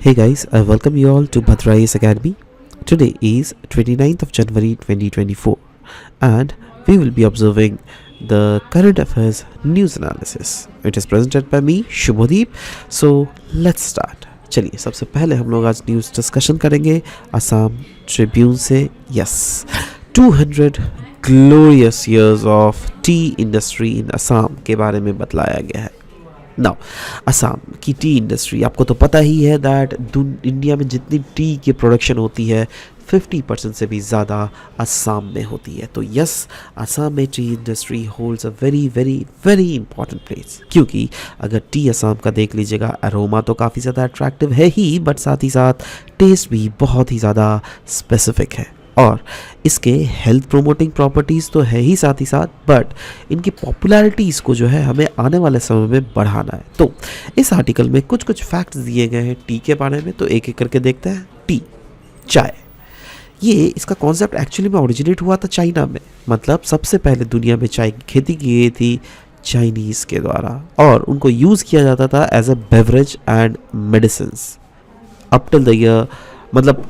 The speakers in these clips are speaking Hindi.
Hey guys, I welcome you all to Bhadrayas Academy. Today is 29th of January 2024 and we will be observing the current affairs news analysis. It is presented by me, Shubhadeep. So let's start. चलिए सबसे पहले हम लोग आज न्यूज़ डिस्कशन करेंगे असम ट्रिब्यून से. Yes 200 glorious years of T industry in Assam के बारे में बतलाया गया है. नाउ असम की टी इंडस्ट्री आपको तो पता ही है दैट इंडिया में जितनी टी की प्रोडक्शन होती है 50% से भी ज़्यादा असम में होती है. तो यस, असम में T industry holds a very very very important place, क्योंकि अगर टी असम का देख लीजिएगा, अरोमा तो काफ़ी ज़्यादा अट्रैक्टिव है ही, बट साथ ही साथ टेस्ट भी बहुत ही ज़्यादा स्पेसिफिक है और इसके हेल्थ प्रोमोटिंग प्रॉपर्टीज़ तो है ही साथ ही साथ, बट इनकी पॉपुलैरिटीज़ को जो है हमें आने वाले समय में बढ़ाना है. तो इस आर्टिकल में कुछ कुछ फैक्ट्स दिए गए हैं टी के बारे में, तो एक एक करके देखते हैं. टी, चाय, ये इसका कॉन्सेप्ट एक्चुअली में ओरिजिनेट हुआ था चाइना में. मतलब सबसे पहले दुनिया में चाय की खेती की गई थी चाइनीज़ के द्वारा और उनको यूज़ किया जाता था as a beverage and medicines up till the year, मतलब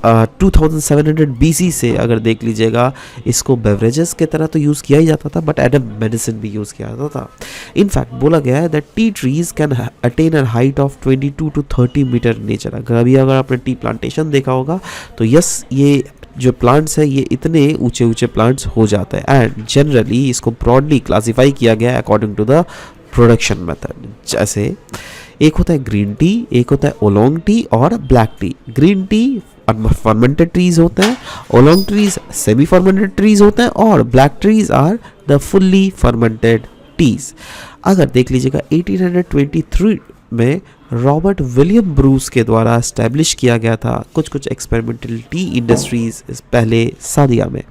2700 BC से अगर देख लीजिएगा, इसको बेवरेजेस के तरह तो यूज़ किया ही जाता था, बट एज अ मेडिसिन भी यूज़ किया जाता था. इनफैक्ट बोला गया है that tea trees can attain a height of 22 to 30 metre nature. अगर आपने टी प्लांटेशन देखा होगा तो यस, ये जो प्लांट्स है ये इतने ऊंचे ऊंचे प्लांट्स हो जाते हैं एंड जनरली इसको ब्रॉडली क्लासीफाई किया गया है according to the production method. जैसे एक होता है ग्रीन टी, एक होता है ओलोंग टी और black tea. Green tea fermented trees होते हैं, oolong trees semi fermented trees होते हैं और black trees are the fully fermented teas. अगर देख लीजिएगा 1823 में रॉबर्ट विलियम ब्रूस के द्वारा एस्टैब्लिश किया गया था कुछ कुछ एक्सपेरिमेंटल टी इंडस्ट्रीज पहले सादिया में,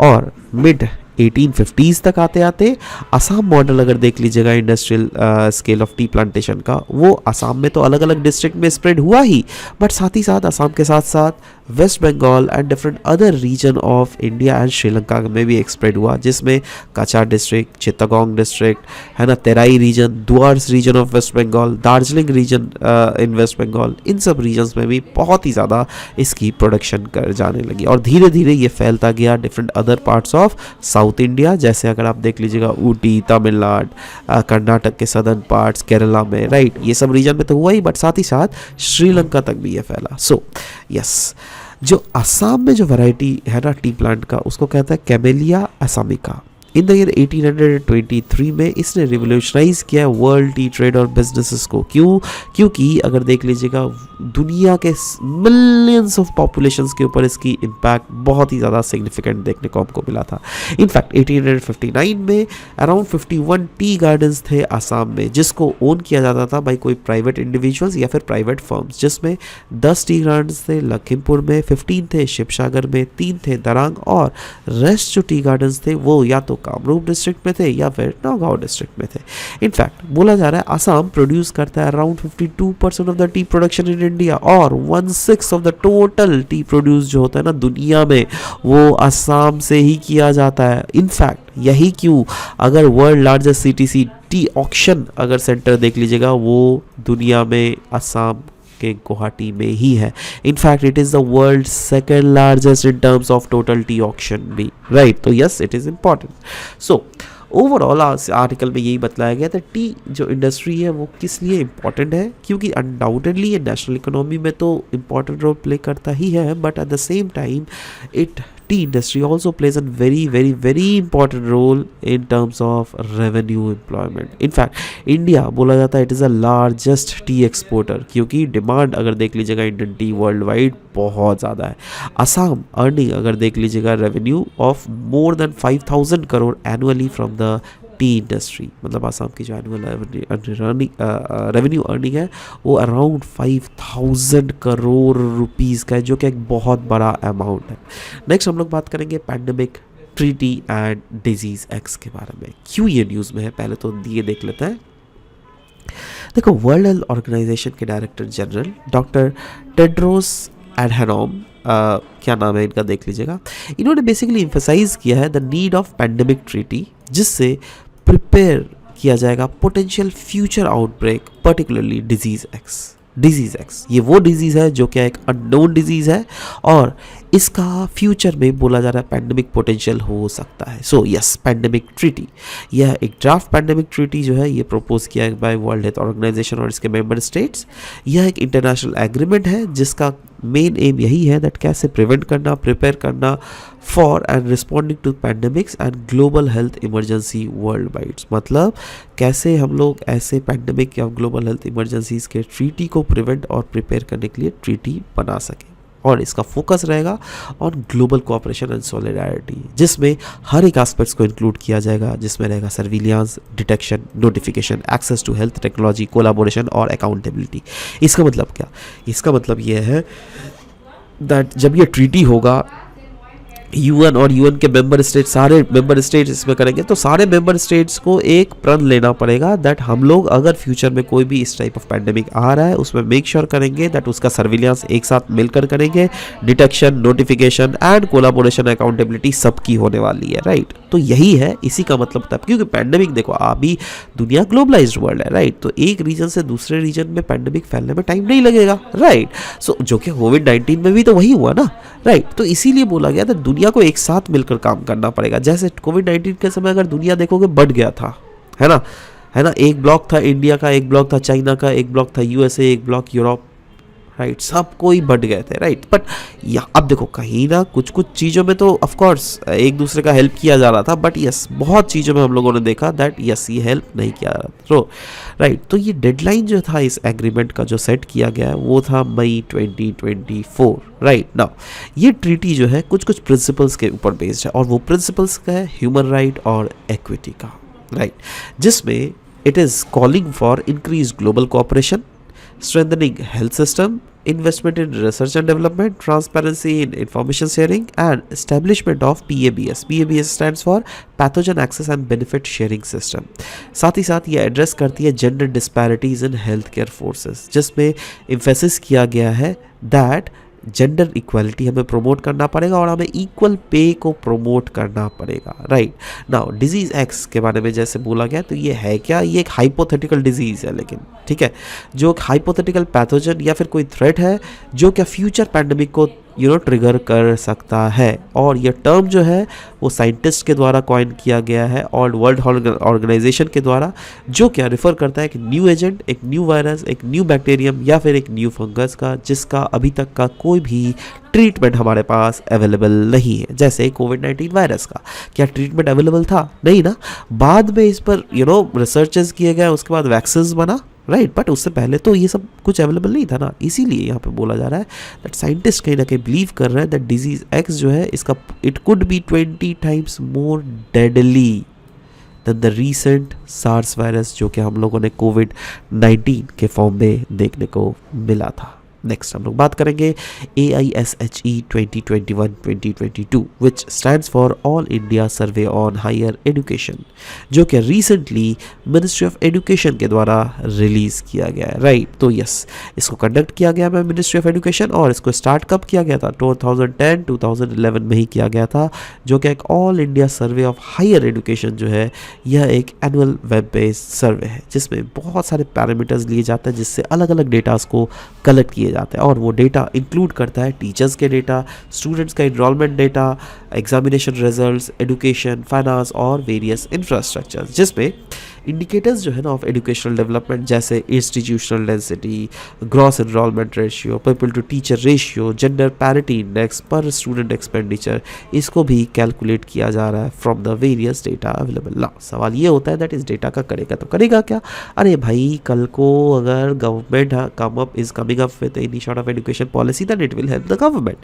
और मिड 1850s तक आते आते असम मॉडल अगर देख लीजिएगा industrial scale of tea plantation का, वो असम में तो अलग अलग डिस्ट्रिक्ट में स्प्रेड हुआ ही, बट साथ ही साथ असम के साथ साथ West Bengal and different other region of India and Sri Lanka में भी स्प्रेड हुआ, जिसमें काचार डिस्ट्रिक्ट, चित्तगोंग डिस्ट्रिक्ट है ना, Terai region, Duars region of West Bengal, Darjeeling region in West Bengal, इन सब रीजन्स में भी बहुत ही ज़्यादा इसकी प्रोडक्शन कर जाने लगी और धीरे धीरे ये फैलता गया different other parts of south India. जैसे अगर आप देख लीजिएगा ऊटी, तमिलनाडु, कर्नाटक के सदर्न पार्ट्स, केरला में, राइट, ये सब रीजन में तो हुआ ही, बट साथ ही साथ श्रीलंका तक भी ये फैला. सो यस, जो असम में जो वैरायटी है ना टी प्लांट का, उसको कहता है कैमेलिया असामिका. इन द ईयर 1823 में इसने रिवोल्यूशनाइज किया वर्ल्ड टी ट्रेड और बिजनेसेस को. क्योंकि अगर देख लीजिएगा दुनिया के मिलियंस ऑफ पॉपुलेशंस के ऊपर इसकी इम्पैक्ट बहुत ही ज़्यादा सिग्निफिकेंट देखने को हमको मिला था. इनफैक्ट 1859 में अराउंड 51 टी गार्डन्स थे असम में, जिसको ओन किया जाता था बाई कोई प्राइवेट इंडिविजुअल्स या फिर प्राइवेट फर्म्स, जिसमें 10 टी गार्डन्स थे लखीमपुर में, 15 थे शिवसागर में, 3 थे दरांग और रेस्ट जो टी गार्डन्स थे वो या तो कामरूप डिस्ट्रिक्ट में थे या फिर नौगांव डिस्ट्रिक्ट में थे. इनफैक्ट बोला जा रहा है असम प्रोड्यूस करता है around 52% of the T production in India और 1/6 of the total T produce जो होता है ना दुनिया में, वो असम से ही किया जाता है. इनफैक्ट यही क्यों अगर world largest CTC T auction अगर सेंटर देख लीजिएगा, वो दुनिया में असम के गुवाहाटी में ही है. In fact it is the world second largest in terms of total T auction भी, राइट. तो yes, it is important. So overall article में यही बतलाया गया था टी जो इंडस्ट्री है वो किस लिए इम्पॉर्टेंट है, क्योंकि अनडाउटेडली ये नेशनल इकोनॉमी में तो इम्पॉर्टेंट रोल प्ले करता ही है, but at the same time it tea industry also plays a very very very important role in terms of revenue employment. In fact India बोला जाता है it is the largest tea exporter, क्योंकि डिमांड अगर देख लीजिएगा इंडियन टी वर्ल्ड वाइड बहुत ज़्यादा है. असम अर्निंग अगर देख लीजिएगा revenue of more than 5,000 crore annually from the T industry. मतलब असम की जो एनुअल रेवेन्यू अर्निंग है वो अराउंड 5,000 करोड़ रुपीज़ का है, जो कि एक बहुत बड़ा अमाउंट है. नेक्स्ट हम लोग बात करेंगे pandemic, treaty and disease x के बारे में. क्यों ये न्यूज़ में है, पहले तो ये देख लेते हैं. देखो, वर्ल्ड हेल्थ ऑर्गेनाइजेशन के director general doctor Tedros Adhanom, क्या नाम है इनका देख लीजिएगा, इन्होंने बेसिकली एम्फसाइज किया है the need of pandemic treaty, जिससे प्रिपेयर किया जाएगा potential future outbreak, particularly disease x. Disease x, ये वो डिजीज़ है जो क्या एक अननोन डिजीज़ है और इसका फ्यूचर में बोला जा रहा है पैंडमिक पोटेंशियल हो सकता है। सो यस, पैंडमिक ट्रीटी, यह एक ड्राफ्ट पैंडमिक ट्रीटी जो है ये प्रपोज किया है बाय वर्ल्ड हेल्थ ऑर्गेनाइजेशन और इसके मेंबर स्टेट्स। यह एक इंटरनेशनल एग्रीमेंट है जिसका मेन एम यही है दैट कैसे प्रिवेंट करना, प्रिपेयर करना for and responding to pandemics and global health emergency worldwide. मतलब कैसे हम लोग ऐसे पैंडमिक या ग्लोबल हेल्थ इमरजेंसीज के ट्रीटी को प्रिवेंट और प्रिपेयर करने के लिए ट्रीटी बना सकें। और इसका फोकस रहेगा on global cooperation and solidarity, जिसमें हर एक एस्पेक्ट्स को इंक्लूड किया जाएगा, जिसमें रहेगा surveillance, detection, notification, access to health technology, collaboration और अकाउंटेबिलिटी। इसका मतलब क्या? इसका मतलब यह है दैट जब ये ट्रीटी होगा यूएन और यूएन के मेंबर स्टेट, सारे मेंबर स्टेट्स इसमें करेंगे, तो सारे मेंबर स्टेट्स को एक प्रण लेना पड़ेगा दैट हम लोग अगर फ्यूचर में कोई भी इस टाइप ऑफ पैंडेमिक आ रहा है उसमें मेक श्योर करेंगे दैट उसका सर्विलियंस एक साथ मिलकर करेंगे, detection, notification and collaboration, accountability सबकी होने वाली है, राइट। तो यही है, इसी का मतलब होता है, क्योंकि पैंडेमिक देखो अभी दुनिया ग्लोबलाइज्ड वर्ल्ड है, राइट। तो एक रीजन से दूसरे रीजन में पैंडेमिक फैलने में टाइम नहीं लगेगा, राइट। सो जो कि कोविड-19 में भी तो वही हुआ ना, राइट। तो इसीलिए बोला गया था दुनिया को एक साथ मिलकर काम करना पड़ेगा। जैसे कोविड-19 के समय अगर दुनिया देखोगे बढ़ गया था, है ना, एक ब्लॉक था इंडिया का, एक ब्लॉक था चाइना का, एक ब्लॉक था यूएसए, एक ब्लॉक यूरोप, राइट। सब कोई बढ़ गए थे, राइट। बट अब देखो कहीं ना कुछ कुछ चीज़ों में तो ऑफ कोर्स एक दूसरे का हेल्प किया जा रहा था, बट यस बहुत चीज़ों में हम लोगों ने देखा दैट यस ये हेल्प नहीं किया जा रहा था, तो राइट। तो ये डेडलाइन जो था इस एग्रीमेंट का जो सेट किया गया है वो था मई 2024, राइट। नाउ ये ट्रीटी जो है कुछ कुछ प्रिंसिपल्स के ऊपर बेस्ड है और वो प्रिंसिपल्स का है ह्यूमन राइट और इक्विटी का, राइट, जिसमें it is calling for increase global cooperation, strengthening health system, investment in research and development, transparency in information sharing, and establishment of PABS. PABS stands for Pathogen Access and Benefit Sharing System. साथ ही साथ ये एड्रेस करती है gender disparities in health care forces, जिसमें एम्फेसिस किया गया है दैट जेंडर इक्वालिटी हमें प्रमोट करना पड़ेगा और हमें इक्वल पे को प्रमोट करना पड़ेगा, राइट। नाउ डिजीज एक्स के बारे में जैसे बोला गया, तो ये है क्या? ये एक हाइपोथेटिकल डिजीज़ है, लेकिन ठीक है, जो एक हाइपोथेटिकल पैथोजन या फिर कोई थ्रेट है जो क्या फ्यूचर पैंडेमिक को ट्रिगर कर सकता है। और ये टर्म जो है वो साइंटिस्ट के द्वारा कॉइन किया गया है और वर्ल्ड ऑर्गेनाइजेशन के द्वारा, जो क्या रिफर करता है एक न्यू एजेंट, एक न्यू वायरस, एक न्यू बैक्टीरियम या फिर एक न्यू फंगस का, जिसका अभी तक का कोई भी ट्रीटमेंट हमारे पास अवेलेबल नहीं है। जैसे कोविड-19 वायरस का क्या ट्रीटमेंट अवेलेबल था? नहीं ना। बाद में इस पर रिसर्चेस किए गए, उसके बाद वैक्सीन बना, राइट। बट उससे पहले तो ये सब कुछ अवेलेबल नहीं था ना। इसीलिए यहाँ पे बोला जा रहा है दैट साइंटिस्ट कहीं ना कहीं बिलीव कर रहे हैं दैट डिजीज एक्स जो है इसका it could be 20 times more deadly than the recent SARS virus, जो कि हम लोगों ने कोविड-19 के फॉर्म में देखने को मिला था। नेक्स्ट हम लोग बात करेंगे AISHE 2021-2022 which stands for all India survey on higher education, जो कि रिसेंटली मिनिस्ट्री ऑफ एजुकेशन के द्वारा रिलीज़ किया गया है, राइट। तो यस, इसको कंडक्ट किया गया है मिनिस्ट्री ऑफ एजुकेशन और इसको स्टार्ट कब किया गया था? 2010-2011 में ही किया गया था, जो कि एक all India survey of higher education जो है यह एक एनुअल वेब बेस्ड सर्वे है, जिसमें बहुत सारे पैरामीटर्स लिए जाते हैं जिससे अलग अलग डेटास को कलेक्ट किए जाता है। और वो डेटा इंक्लूड करता है टीचर्स के डेटा, स्टूडेंट्स का enrolment data, examination results, education, finance और वेरियस इंफ्रास्ट्रक्चर, जिसमें इंडिकेटर्स जो है ना ऑफ एजुकेशनल डेवलपमेंट जैसे institutional density, gross enrolment ratio, people to teacher ratio, gender parity index, per student expenditure, इसको भी कैलकुलेट किया जा रहा है from the various data available. ना सवाल ये होता है दैट इस डेटा का करेगा तो करेगा क्या? अरे भाई, कल को अगर government come up is coming up with any sort of education policy that it will help the government.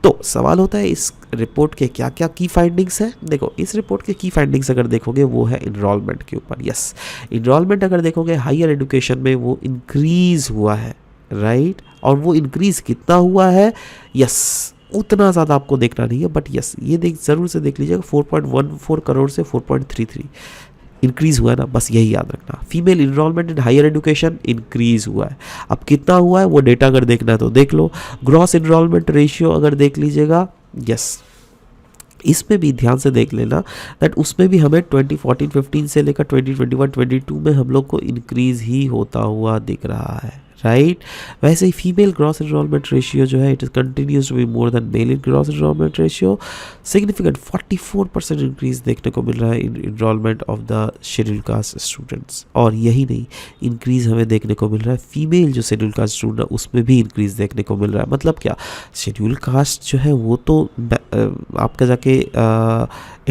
तो सवाल होता है इस रिपोर्ट के क्या क्या की फाइंडिंग्स है। देखो इस रिपोर्ट के की फाइंडिंग्स अगर देखोगे वो है इनरोलमेंट के ऊपर। यस, इनरोलमेंट अगर देखोगे हायर एजुकेशन में वो इंक्रीज हुआ है, राइट। और वो इंक्रीज कितना हुआ है? यस, उतना ज़्यादा आपको देखना नहीं है, बट यस ये ज़रूर से देख लीजिएगा 4.14 करोड़ से 4.33 इंक्रीज़ हुआ है ना, बस यही याद रखना। Female enrolment in higher education increase हुआ है। अब कितना हुआ है वो डेटा अगर देखना है तो देख लो। ग्रॉस इनरोलमेंट रेशियो अगर देख लीजिएगा, यस इसमें भी ध्यान से देख लेना दैट उसमें भी हमें 2014-15 से लेकर 2021-22 में हम लोग को इंक्रीज़ ही होता हुआ दिख रहा है, राइट। वैसे ही फीमेल ग्रॉस एनरोलमेंट रेशियो जो है it is continues to be more than male in gross enrolment ratio. Significant 44% increase देखने को मिल रहा है in enrolment of the scheduled caste students. और यही नहीं, इंक्रीज हमें देखने को मिल रहा है फीमेल जो शेड्यूल कास्ट स्टूडेंट है उसमें भी इंक्रीज देखने को मिल रहा है। मतलब क्या, शेड्यूल कास्ट जो है वो तो आपका जाके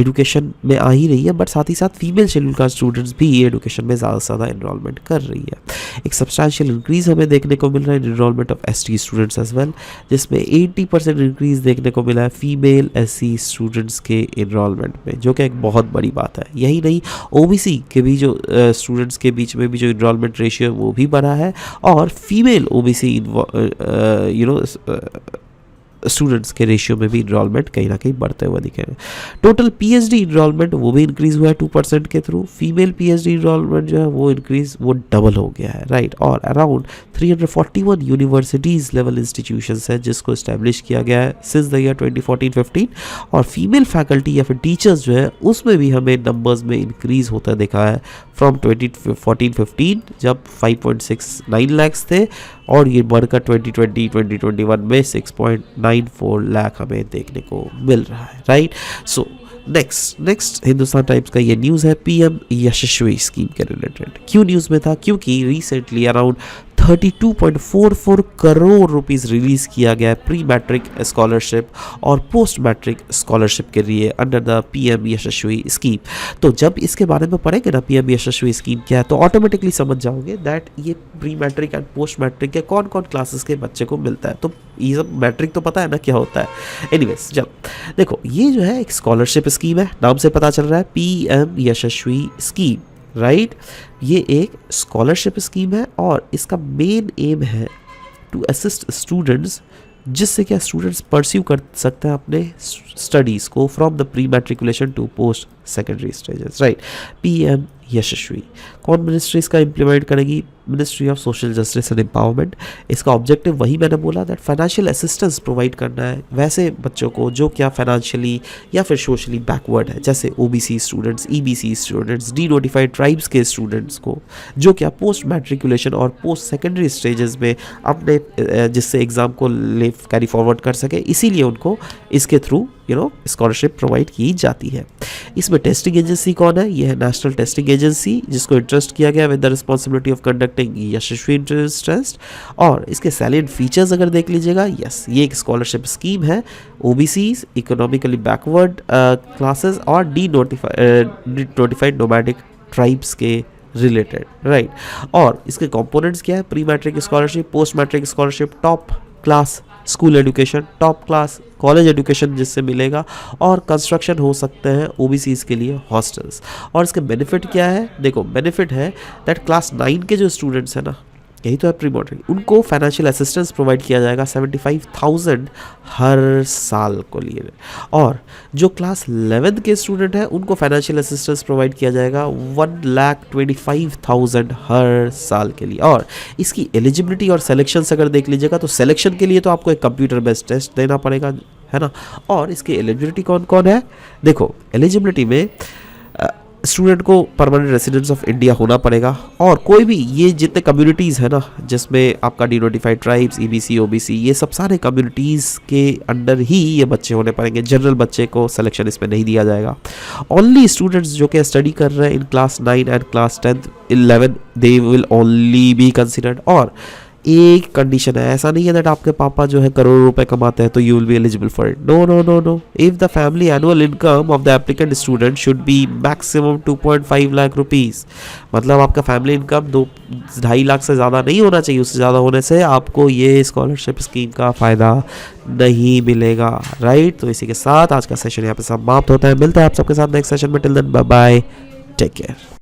एडुकेशन में आ ही रही है, बट साथ ही साथ फीमेल शेड्यूल कास्ट स्टूडेंट्स भी एडुकेशन में ज़्यादा से ज़्यादा एनरोलमेंट कर रही है। एक सब्सटैंशियल इंक्रीज हमें देखने को मिल रहा है in enrolment of ST students as well, जिसमें 80% इंक्रीज देखने को मिला है फीमेल एससी स्टूडेंट्स के एनरोलमेंट में, जो कि एक बहुत बड़ी बात है। यही नहीं, ओबीसी के भी जो स्टूडेंट्स के बीच में भी जो एनरोलमेंट रेशियो है वो भी बढ़ा है, और फीमेल ओबीसी स्टूडेंट्स के रेशियो में भी इनरोलमेंट कहीं ना कहीं बढ़ते हुए दिखे हैं। टोटल पीएचडी इनरोलमेंट वो भी इंक्रीज हुआ है 2% के थ्रू। फीमेल पीएचडी इनरोलमेंट जो है वो इंक्रीज वो डबल हो गया है, राइट। और अराउंड 341 यूनिवर्सिटीज़ लेवल इंस्टीट्यूशंस है जिसको इस्टेब्लिश किया गया है सिंस द ईयर 2014-15। और फीमेल फैकल्टी या फिर टीचर्स जो है उसमें भी हमें नंबर्स में इंक्रीज होता दिखा है फ्रॉम 2014-15 जब 5.69 लाख थे, और ये बढ़कर 2020-2021 में 6.94 लाख हमें देखने को मिल रहा है, right. So next Hindustan times का ये न्यूज़ है पीएम यशस्वी स्कीम के रिलेटेड। क्यों न्यूज़ में था? क्योंकि recently around 32.44 crore rupees release किया गया है प्री मैट्रिक स्कॉलरशिप और पोस्ट मैट्रिक स्कॉलरशिप के लिए under the PM Yashasvi scheme. तो जब इसके बारे में पढ़ेंगे ना पीएम यशस्वी स्कीम क्या है, तो ऑटोमेटिकली समझ जाओगे दैट ये pre matric and post matric के कौन कौन क्लासेस के बच्चे को मिलता है। तो ये सब मैट्रिक तो पता है ना क्या होता है। एनीवेज चलो देखो, ये जो है एक स्कॉलरशिप स्कीम है, नाम से पता चल रहा है पीएम यशस्वी स्कीम, राइट। ये एक स्कॉलरशिप स्कीम है और इसका मेन एम है टू असिस्ट स्टूडेंट्स, जिससे क्या स्टूडेंट्स परस्यू कर सकते हैं अपने स्टडीज़ को from the pre matriculation to post secondary stages, right. PM Yashasvi कौन मिनिस्ट्री इसका इम्प्लीमेंट करेगी? Ministry of social justice and empowerment. इसका ऑब्जेक्टिव वही मैंने बोला दैट फाइनेंशियल असिस्टेंस प्रोवाइड करना है वैसे बच्चों को जो क्या फाइनेंशियली या फिर सोशली बैकवर्ड है, जैसे OBC students, EBC students, D notified tribes के स्टूडेंट्स को जो क्या पोस्ट मैट्रिकुलेशन और पोस्ट सेकेंडरी स्टेजेस में अपने जिससे एग्ज़ाम को कैरी फॉरवर्ड कर सके, इसीलिए उनको इसके थ्रू स्कॉलरशिप प्रोवाइड की जाती है। इसमें टेस्टिंग एजेंसी कौन है? यह है नेशनल टेस्टिंग एजेंसी, जिसको इंटरेस्ट किया गया with the responsibility of conducting Yashasvi entrance test. और इसके सैलिएंट फीचर्स अगर देख लीजिएगा, यस ये एक स्कॉलरशिप स्कीम है ओबीसीज, इकोनॉमिकली बैकवर्ड क्लासेस और डी नोटिफाइड नोमैडिक ट्राइब्स के रिलेटेड, राइट। और इसके कंपोनेंट्स क्या है? Pre matric scholarship, post matric scholarship, top class school education, top class college education जिससे मिलेगा, और कंस्ट्रक्शन हो सकते हैं ओबीसीज के लिए हॉस्टल्स। और इसके बेनिफिट क्या है? देखो बेनिफिट है दैट क्लास 9 के जो स्टूडेंट्स हैं ना, यही तो है प्री मैट्रिक, उनको फाइनेंशियल असिस्टेंस प्रोवाइड किया जाएगा 75,000 हर साल को लिए। और जो क्लास 11 के स्टूडेंट हैं उनको फाइनेंशियल असिस्टेंस प्रोवाइड किया जाएगा 1,25,000 हर साल के लिए। और इसकी एलिजिबिलिटी और सिलेक्शन अगर देख लीजिएगा तो सिलेक्शन के लिए तो आपको एक कंप्यूटर बेस्ड टेस्ट देना पड़ेगा, है ना। और इसकी एलिजिबिलिटी कौन कौन है? देखो एलिजिबिलिटी में स्टूडेंट को परमानेंट रेसिडेंट्स ऑफ इंडिया होना पड़ेगा, और कोई भी ये जितने कम्युनिटीज़ है ना जिसमें आपका D notified tribes, EBC, OBC, ये सब सारे कम्युनिटीज़ के अंडर ही ये बच्चे होने पड़ेंगे। जनरल बच्चे को सिलेक्शन इसमें नहीं दिया जाएगा। ओनली स्टूडेंट्स जो कि स्टडी कर रहे हैं in class 9 and class 10 11 they will only be considered. और एक कंडीशन है, ऐसा नहीं है दैट आपके पापा जो है करोड़ों रुपए कमाते हैं तो you will be eligible for it. No no no no, if the family annual income of the applicant student should be maximum 2.5 lakh rupees. मतलब आपका फैमिली इनकम 2.5 लाख से ज़्यादा नहीं होना चाहिए, उससे ज़्यादा होने से आपको ये स्कॉलरशिप स्कीम का फ़ायदा नहीं मिलेगा, राइट। तो इसी के साथ आज का सेशन यहाँ पे समाप्त होता है। मिलता है आप सबके साथ नेक्स्ट सेशन में। Till then bye bye, take care.